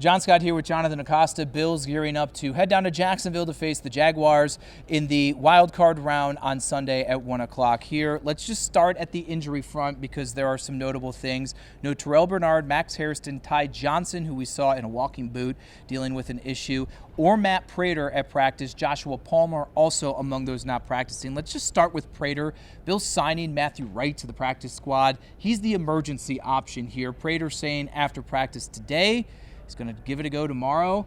John Scott here with Jonathan Acosta. Bills gearing up to head down to Jacksonville to face the Jaguars in the wild card round on Sunday at 1 o'clock here. Let's just start at the injury front because there are some notable things. No Terrell Bernard, Max Hairston, Ty Johnson, who we saw in a walking boot dealing with an issue, or Matt Prater at practice. Joshua Palmer also among those not practicing. Let's just start with Prater. Bills signing Matthew Wright to the practice squad. He's the emergency option here. Prater saying after practice today, he's going to give it a go tomorrow.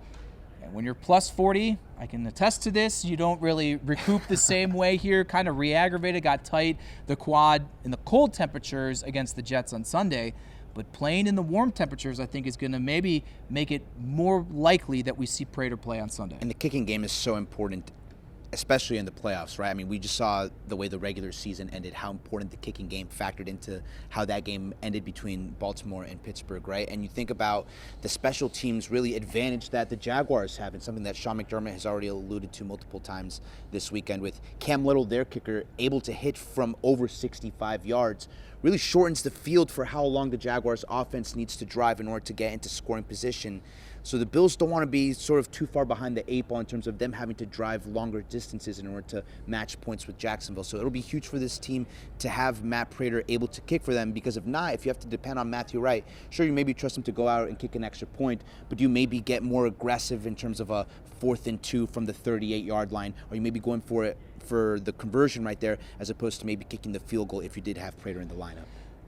And when you're plus 40, I can attest to this, you don't really recoup the same way here. Kind of re-aggravated, got tight, the quad in the cold temperatures against the Jets on Sunday. But playing in the warm temperatures, I think, is going to maybe make it more likely that we see Prater play on Sunday. And the kicking game is so important, especially in the playoffs, right? I mean, we just saw the way the regular season ended, how important the kicking game factored into how that game ended between Baltimore and Pittsburgh, right? And you think about the special teams really advantage that the Jaguars have, and something that Sean McDermott has already alluded to multiple times this weekend with Cam Little, their kicker, able to hit from over 65 yards, really shortens the field for how long the Jaguars offense needs to drive in order to get into scoring position. So the Bills don't want to be sort of too far behind the eight ball in terms of them having to drive longer distances in order to match points with Jacksonville. So it'll be huge for this team to have Matt Prater able to kick for them, because if not, if you have to depend on Matthew Wright, sure, you maybe trust him to go out and kick an extra point, but you maybe get more aggressive in terms of a 4th and 2 from the 38-yard line, or you may be going for it for the conversion right there as opposed to maybe kicking the field goal if you did have Prater in the lineup.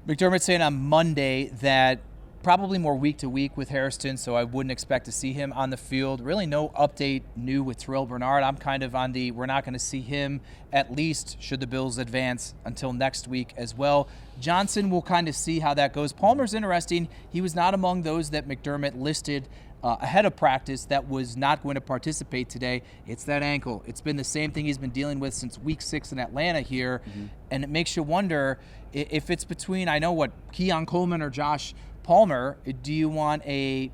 McDermott saying on Monday that probably more week to week with Hairston, so I wouldn't expect to see him on the field. Really no update new with Terrell Bernard. I'm kind of on the we're not going to see him, at least should the Bills advance, until next week as well. Johnson, will kind of see how that goes. Palmer's interesting. He was not among those that McDermott listed ahead of practice that was not going to participate today. It's that ankle. It's been the same thing he's been dealing with since week 6 in Atlanta here, and it makes you wonder if it's between, I know what, Keon Coleman or Josh Palmer. Do you want a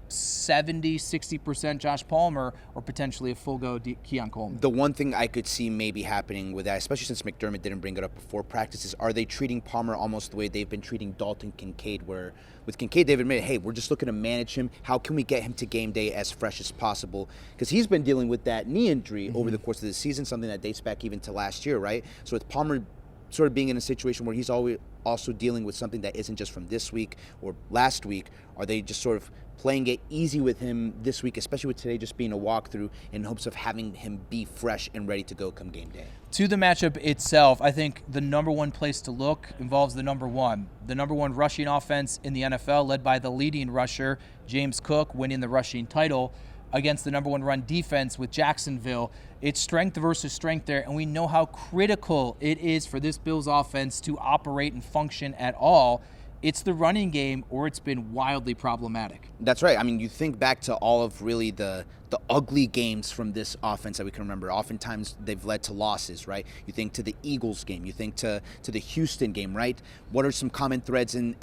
70-60% Josh Palmer or potentially a full-go Keon Coleman? The one thing I could see maybe happening with that, especially since McDermott didn't bring it up before practice, is are they treating Palmer almost the way they've been treating Dalton Kincaid, where with Kincaid they've admitted, hey, we're just looking to manage him. How can we get him to game day as fresh as possible? Because he's been dealing with that knee injury over the course of the season, something that dates back even to last year, right? So with Palmer sort of being in a situation where he's always also dealing with something that isn't just from this week or last week, are they just sort of playing it easy with him this week, especially with today just being a walkthrough, in hopes of having him be fresh and ready to go come game day? To the matchup itself, I think the number one place to look involves the number one rushing offense in the NFL, led by the leading rusher, James Cook, winning the rushing title, against the number one run defense with Jacksonville. It's strength versus strength there, and we know how critical it is for this Bills offense to operate and function at all. It's the running game, or it's been wildly problematic. That's right. I mean, you think back to all of really the ugly games from this offense that we can remember. Oftentimes they've led to losses, right? You think to the Eagles game, you think to the Houston game, right? What are some common threads in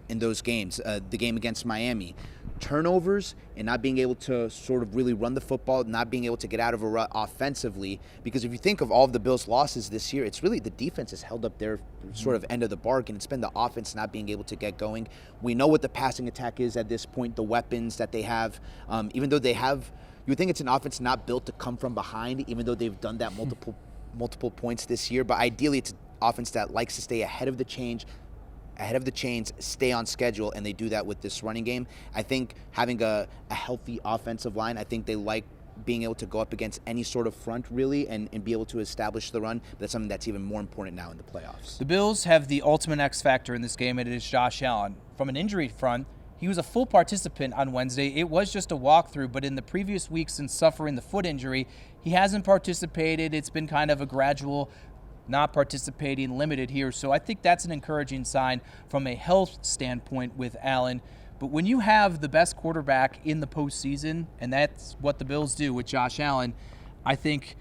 those games? The game against Miami. Turnovers and not being able to sort of really run the football, not being able to get out of a rut offensively. Because if you think of all of the Bills' losses this year, it's really the defense has held up their sort of end of the bargain. It's been the offense not being able to get going. We know what the passing attack is at this point, the weapons that they have. Even though they have, you would think it's an offense not built to come from behind, even though they've done that multiple points this year. But ideally, it's an offense that likes to stay ahead of the chains, stay on schedule, and they do that with this running game. I think having a healthy offensive line, I think they like being able to go up against any sort of front, really, and be able to establish the run. But that's something that's even more important now in the playoffs. The Bills have the ultimate X factor in this game, and it is Josh Allen. From an injury front, he was a full participant on Wednesday. It was just a walkthrough, but in the previous weeks since suffering the foot injury, he hasn't participated. It's been kind of a gradual not participating, limited here. So I think that's an encouraging sign from a health standpoint with Allen. But when you have the best quarterback in the postseason, and that's what the Bills do with Josh Allen, I think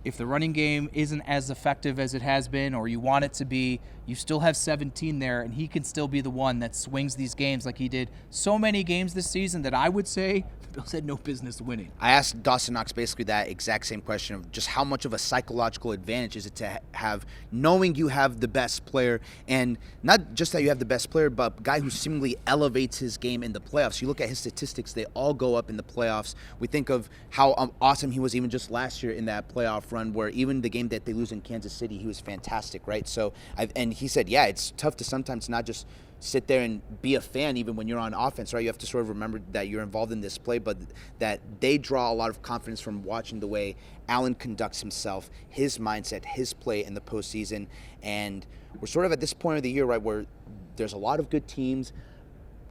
if the running game isn't as effective as it has been, or you want it to be, you still have 17 there, and he can still be the one that swings these games like he did so many games this season that I would say Bills had no business winning. I asked Dawson Knox basically that exact same question of just how much of a psychological advantage is it to have knowing you have the best player, and not just that you have the best player, but a guy who seemingly elevates his game in the playoffs. You look at his statistics, they all go up in the playoffs. We think of how awesome he was even just last year in that playoff run, where even the game that they lose in Kansas City, he was fantastic, right? So, and he said, yeah, it's tough to sometimes not just sit there and be a fan even when you're on offense, right? You have to sort of remember that you're involved in this play, but that they draw a lot of confidence from watching the way Allen conducts himself, his mindset, his play in the postseason. And we're sort of at this point of the year, right, where there's a lot of good teams,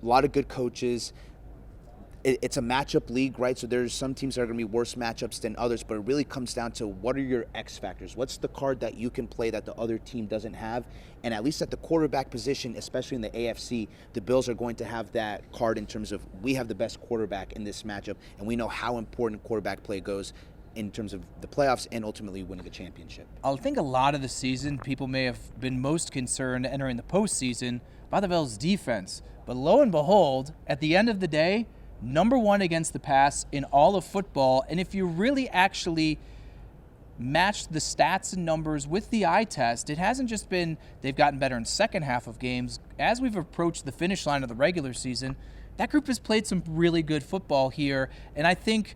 a lot of good coaches. It's a matchup league, right? So there's some teams that are going to be worse matchups than others, but it really comes down to what are your X factors? What's the card that you can play that the other team doesn't have? And at least at the quarterback position, especially in the AFC, the Bills are going to have that card in terms of we have the best quarterback in this matchup, and we know how important quarterback play goes in terms of the playoffs and ultimately winning a championship. I think a lot of the season, people may have been most concerned entering the postseason by the Bills' defense. But lo and behold, at the end of the day, number one against the pass in all of football. And if you really actually match the stats and numbers with the eye test, it hasn't just been they've gotten better in second half of games. As we've approached the finish line of the regular season, that group has played some really good football here. And I think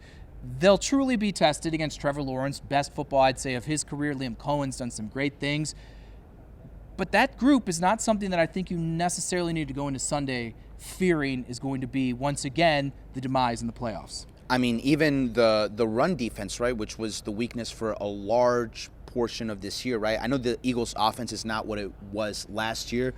they'll truly be tested against Trevor Lawrence, best football, I'd say, of his career. Liam Cohen's done some great things. But that group is not something that I think you necessarily need to go into Sunday fearing is going to be, once again, the demise in the playoffs. I mean, even the run defense, right, which was the weakness for a large portion of this year, right? I know the Eagles' offense is not what it was last year,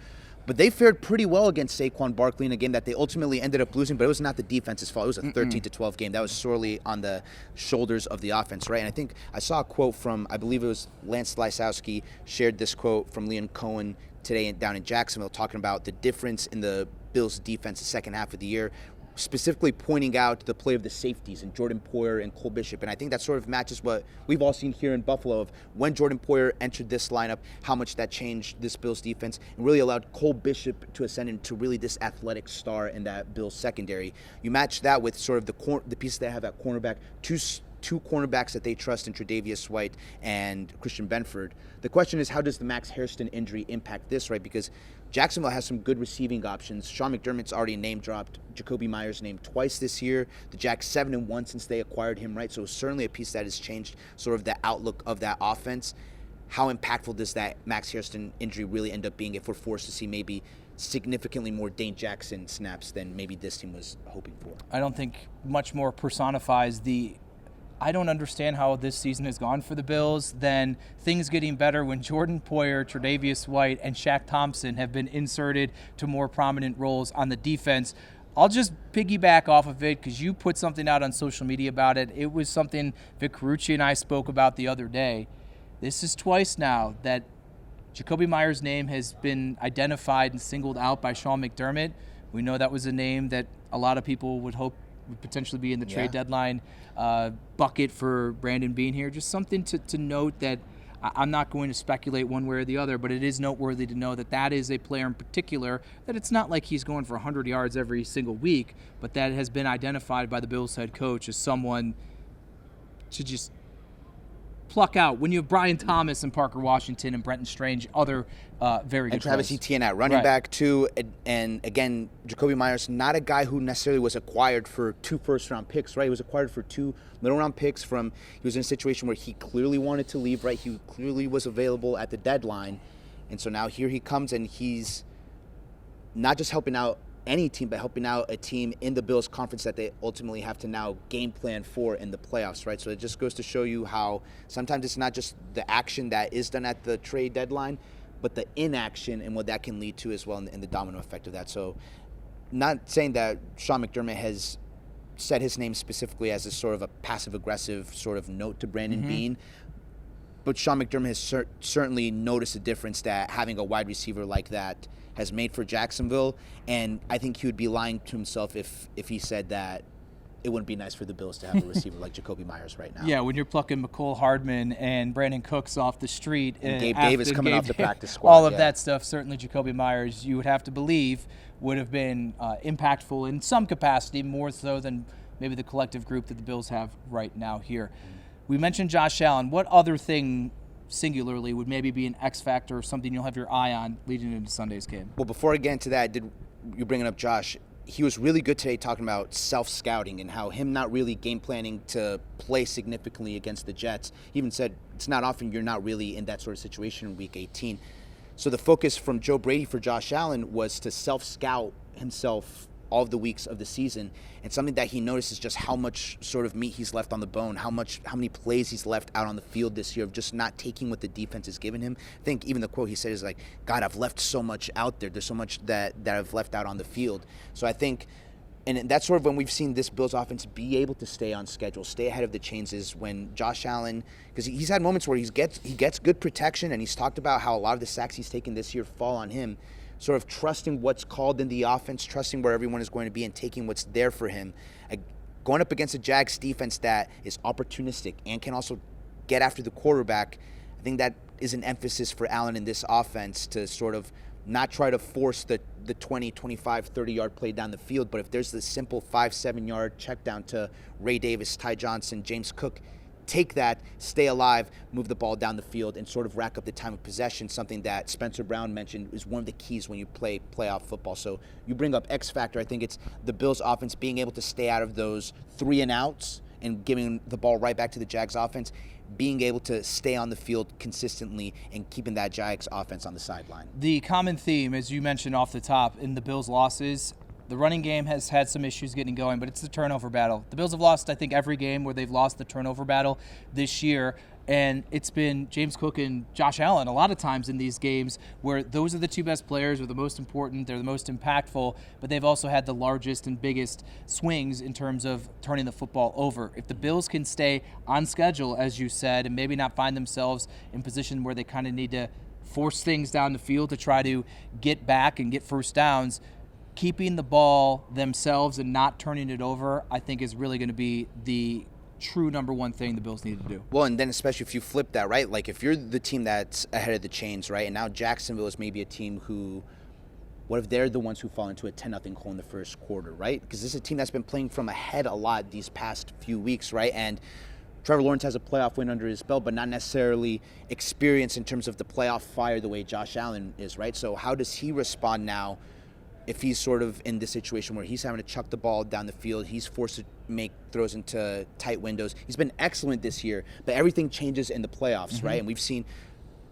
but they fared pretty well against Saquon Barkley in a game that they ultimately ended up losing, but it was not the defense's fault. It was a 13-12 game. That was sorely on the shoulders of the offense, right? And I think I saw a quote from, I believe it was Lance Lysowski, shared this quote from Liam Cohen today down in Jacksonville, talking about the difference in the Bills' defense the second half of the year, specifically pointing out the play of the safeties and Jordan Poyer and Cole Bishop. And I think that sort of matches what we've all seen here in Buffalo of when Jordan Poyer entered this lineup, how much that changed this Bills defense and really allowed Cole Bishop to ascend into really this athletic star in that Bills secondary. You match that with sort of the pieces they have at cornerback, two cornerbacks that they trust in Tre'Davious White and Christian Benford. The question is, how does the Max Hairston injury impact this, right? Because Jacksonville has some good receiving options. Sean McDermott's already name-dropped Jacoby Myers' name twice this year. The Jacks 7-1 since they acquired him, right? So certainly a piece that has changed sort of the outlook of that offense. How impactful does that Max Hairston injury really end up being if we're forced to see maybe significantly more Dane Jackson snaps than maybe this team was hoping for? I don't think much more personifies I don't understand how this season has gone for the Bills than things getting better when Jordan Poyer, Tre'Davious White, and Shaq Thompson have been inserted to more prominent roles on the defense. I'll just piggyback off of it because you put something out on social media about it. It was something Vic Carucci and I spoke about the other day. This is twice now that Jacoby Myers' name has been identified and singled out by Sean McDermott. We know that was a name that a lot of people would hope would potentially be in the trade deadline bucket for Brandon Beane here. Just something to note that I'm not going to speculate one way or the other, but it is noteworthy to know that that is a player in particular, that it's not like he's going for 100 yards every single week, but that has been identified by the Bills head coach as someone to just pluck out when you have Brian Thomas and Parker Washington and Brenton Strange, other very good and Travis players. Etienne at running back too, and again, Jacoby Myers, not a guy who necessarily was acquired for 2 first-round picks, right? He was acquired for 2 middle-round picks he was in a situation where he clearly wanted to leave, right? He clearly was available at the deadline, and so now here he comes, and he's not just helping out any team, but helping out a team in the Bills conference that they ultimately have to now game plan for in the playoffs, right? So it just goes to show you how sometimes it's not just the action that is done at the trade deadline, but the inaction and what that can lead to as well, and the domino effect of that. So not saying that Sean McDermott has said his name specifically as a sort of a passive-aggressive sort of note to Brandon Beane, but Sean McDermott has certainly noticed a difference that having a wide receiver like that has made for Jacksonville, and I think he would be lying to himself if he said that it wouldn't be nice for the Bills to have a receiver like Jacoby Myers right now. Yeah, when you're plucking McCole Hardman and Brandon Cooks off the street. And Gabe Davis coming off the practice squad. All of that stuff, certainly Jacoby Myers, you would have to believe, would have been impactful in some capacity, more so than maybe the collective group that the Bills have right now here. We mentioned Josh Allen. What other thing singularly would maybe be an X factor or something you'll have your eye on leading into Sunday's game? Well, before I get into that, you're bringing up Josh. He was really good today talking about self-scouting and how him not really game planning to play significantly against the Jets. He even said it's not often you're not really in that sort of situation in Week 18. So the focus from Joe Brady for Josh Allen was to self-scout himself all of the weeks of the season, and something that he noticed is just how much sort of meat he's left on the bone, how many plays he's left out on the field this year of just not taking what the defense has given him. I think even the quote he said is like, God, I've left so much out there. There's so much that I've left out on the field. So I think, and that's sort of when we've seen this Bills offense be able to stay on schedule, stay ahead of the chains, is when Josh Allen, because he's had moments where he gets good protection, and he's talked about how a lot of the sacks he's taken this year fall on him. Sort of trusting what's called in the offense, trusting where everyone is going to be, and taking what's there for him. Going up against a Jags defense that is opportunistic and can also get after the quarterback, I think that is an emphasis for Allen in this offense to sort of not try to force the 20, 25, 30-yard play down the field, but if there's the simple 5-7-yard check down to Ray Davis, Ty Johnson, James Cook, take that, stay alive, move the ball down the field, and sort of rack up the time of possession, something that Spencer Brown mentioned is one of the keys when you play playoff football. So you bring up X factor. I think it's the Bills' offense being able to stay out of those 3-and-outs and giving the ball right back to the Jags' offense, being able to stay on the field consistently and keeping that Jags offense on the sideline. The common theme, as you mentioned off the top, in the Bills' losses, the running game has had some issues getting going, but it's the turnover battle. The Bills have lost, I think, every game where they've lost the turnover battle this year, and it's been James Cook and Josh Allen a lot of times in these games where those are the two best players, are the most important, they're the most impactful, but they've also had the largest and biggest swings in terms of turning the football over. If the Bills can stay on schedule, as you said, and maybe not find themselves in position where they kind of need to force things down the field to try to get back and get first downs, keeping the ball themselves and not turning it over, I think, is really going to be the true number one thing the Bills need to do. Well, and then especially if you flip that, right? Like if you're the team that's ahead of the chains, right? And now Jacksonville is maybe a team who, what if they're the ones who fall into a 10-0 hole in the first quarter, right? Because this is a team that's been playing from ahead a lot these past few weeks, right? And Trevor Lawrence has a playoff win under his belt, but not necessarily experience in terms of the playoff fire the way Josh Allen is, right? So how does he respond now if he's sort of in this situation where he's having to chuck the ball down the field, he's forced to make throws into tight windows? He's been excellent this year, but everything changes in the playoffs, right? And we've seen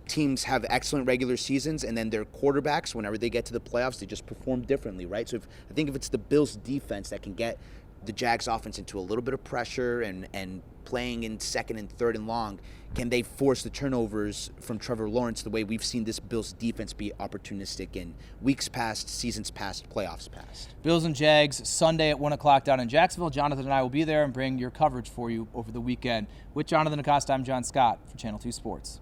teams have excellent regular seasons, and then their quarterbacks, whenever they get to the playoffs, they just perform differently, right? So I think if it's the Bills' defense that can get the Jags' offense into a little bit of pressure and playing in second and third and long, can they force the turnovers from Trevor Lawrence the way we've seen this Bills defense be opportunistic in weeks past, seasons past, playoffs past? Bills and Jags Sunday at 1 o'clock down in Jacksonville. Jonathan and I will be there and bring your coverage for you over the weekend. With Jonathan Acosta, I'm John Scott for Channel 2 Sports.